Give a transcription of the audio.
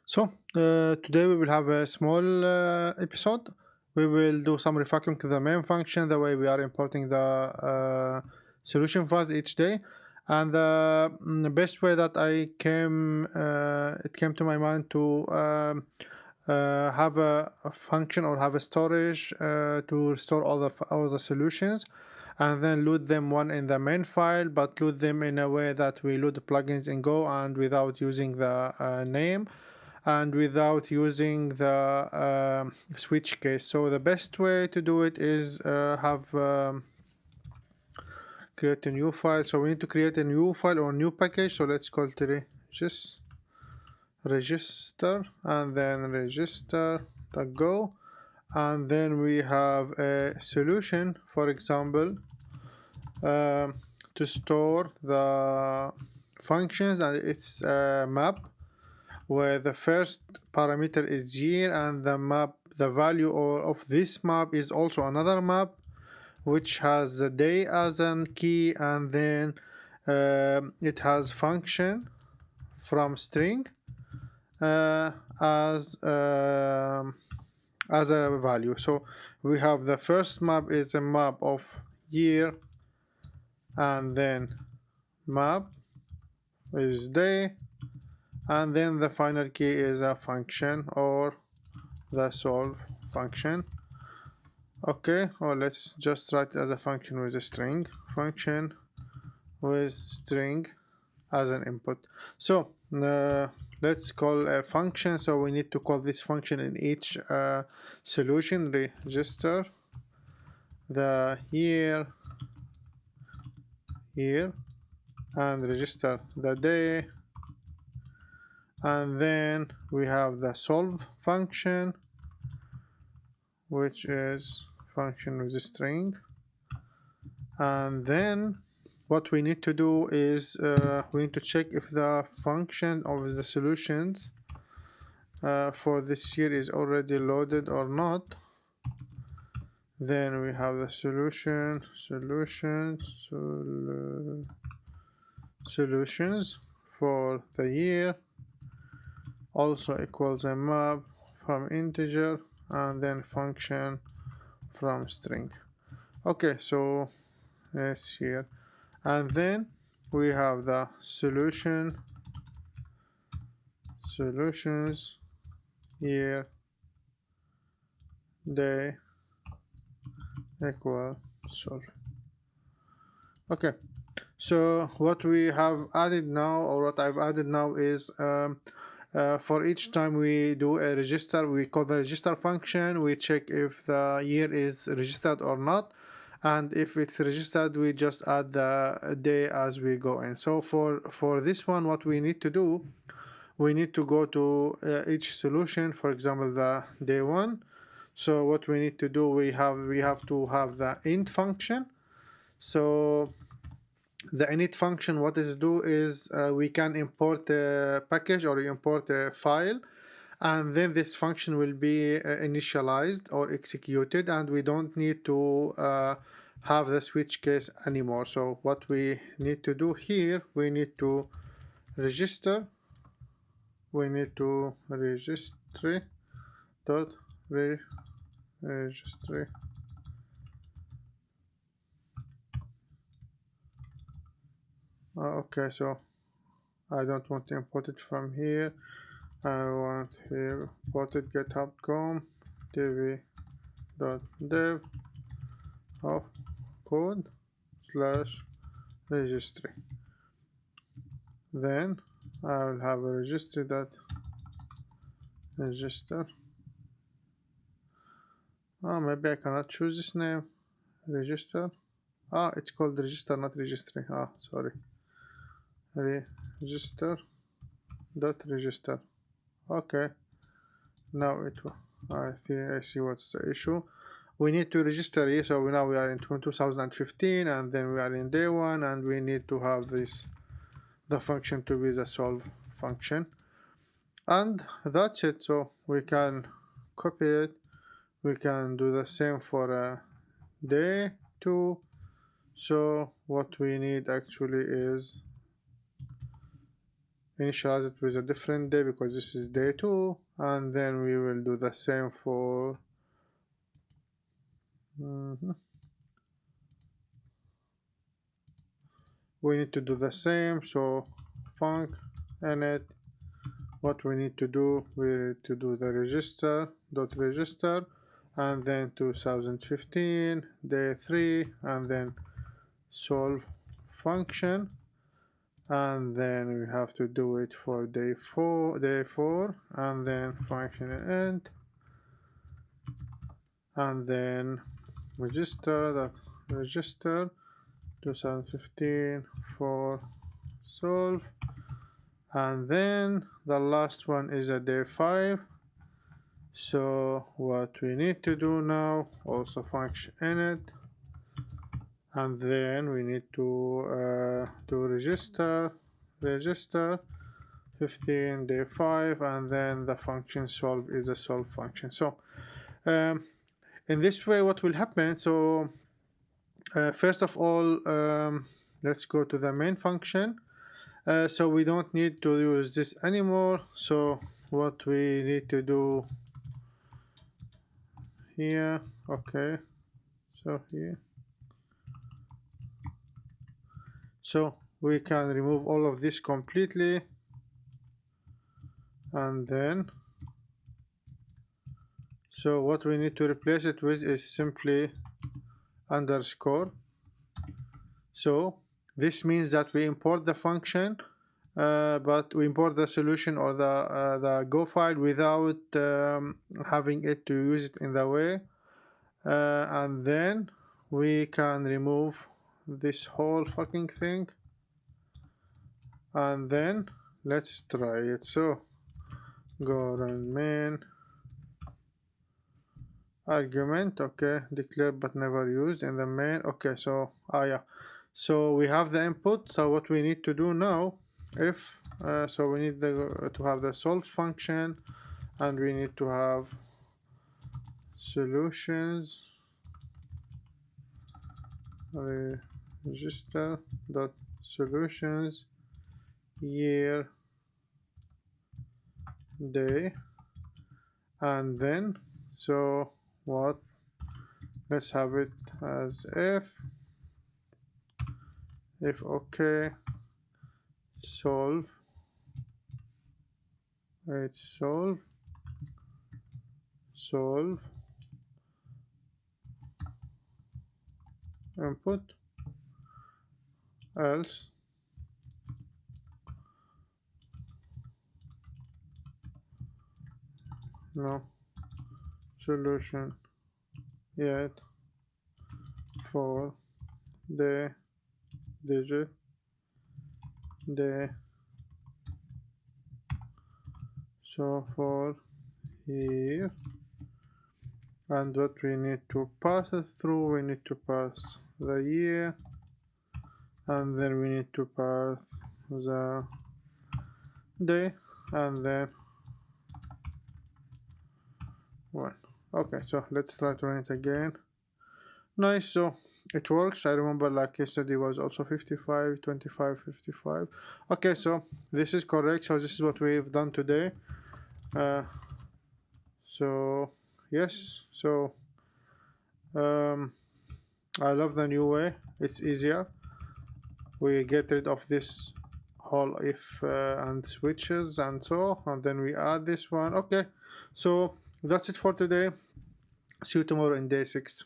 So, today we will have a small episode. We will do some refactoring to the main function, the way we are importing the solution files each day. And the best way that it came to my mind to have a function or have a storage to store all the solutions, and then load them one in the main file, but load them in a way that we load the plugins in Go and without using the name and without using the switch case. So the best way to do it is have create a new file. So we need to create a new file or new package. So let's call it register and then register.go, and then we have a solution, for example, to store the functions, and it's a map where the first parameter is year, and the value of this map is also another map which has the day as a key, and then it has function from string uh, as um as a value. So we have the first map is a map of year, and then map is day, and then the final key is a function or the solve function. Okay, or let's just write it as a function with a string, function with string as an input. So let's call a function. So we need to call this function in each solution. Register the year and register the day, and then we have the solve function, which is function with a string. And then what we need to do is we need to check if the function of the solutions for this year is already loaded or not. Then we have the solutions for the year also equals a map from integer and then function from string. Okay, so it's here, and then we have the solutions year day equal solve. Okay, so what we have added now, or what I've added now, is for each time we do a register, we call the register function. We check if the year is registered or not, and if it's registered, we just add the day as we go in. So for this one, what we need to do, we need to go to each solution, for example the day one. So what we need to do, we have to have the int function. So the init function, what is do is we can import a package or import a file, and then this function will be initialized or executed, and we don't need to have the switch case anymore. So what we need to do here, we need to register registry dot registry. Okay, so I don't want to import it from here. I want here imported github.com dev of code slash registry. Then I will have a registry that register. Maybe I cannot choose this name. Register. It's called register, not registry. Sorry. Register dot register. Okay, now I see what's the issue. We need to register here, so now we are in 2015, and then we are in day one, and we need to have the function to be the solve function, and that's it. So we can copy it. We can do the same for day two. So what we need actually is initialize it with a different day because this is day 2, and then we will do the same for we need to do the same. So func init, what we need to do, we need to do the register dot register, and then 2015 day 3, and then solve function, and then we have to do it for day 4, and then function end, and then register that register 2015 for solve, and then the last one is a day 5. So what we need to do now, also function init, and then we need to do register 15 day 5, and then the function solve is a solve function. So in this way what will happen, so first of all, let's go to the main function. So we don't need to use this anymore. So what we need to do here, okay, so here, so we can remove all of this completely, and then so what we need to replace it with is simply underscore. So this means that we import the function, but we import the solution or the Go file without having it to use it in the way, and then we can remove this whole fucking thing, and then let's try it. So go run main argument, okay, declare but never used in the main. Okay, so yeah, so we have the input. So what we need to do now, if so we need to have the solve function, and we need to have solutions register dot solutions year day, and then so what, let's have it as if okay, solve, it's solve input, else no solution yet for the digit day. So for here, and what we need to pass it through, we need to pass the year, and then we need to pass the day, and then 1. Okay, so let's try to run it again. Nice, so it works. I remember like yesterday was also 55 25 55. Okay, so this is correct. So this is what we've done today. So yes, so I love the new way. It's easier. We get rid of this whole if and switches and so, and then we add this one. Okay, so that's it for today. See you tomorrow in day 6.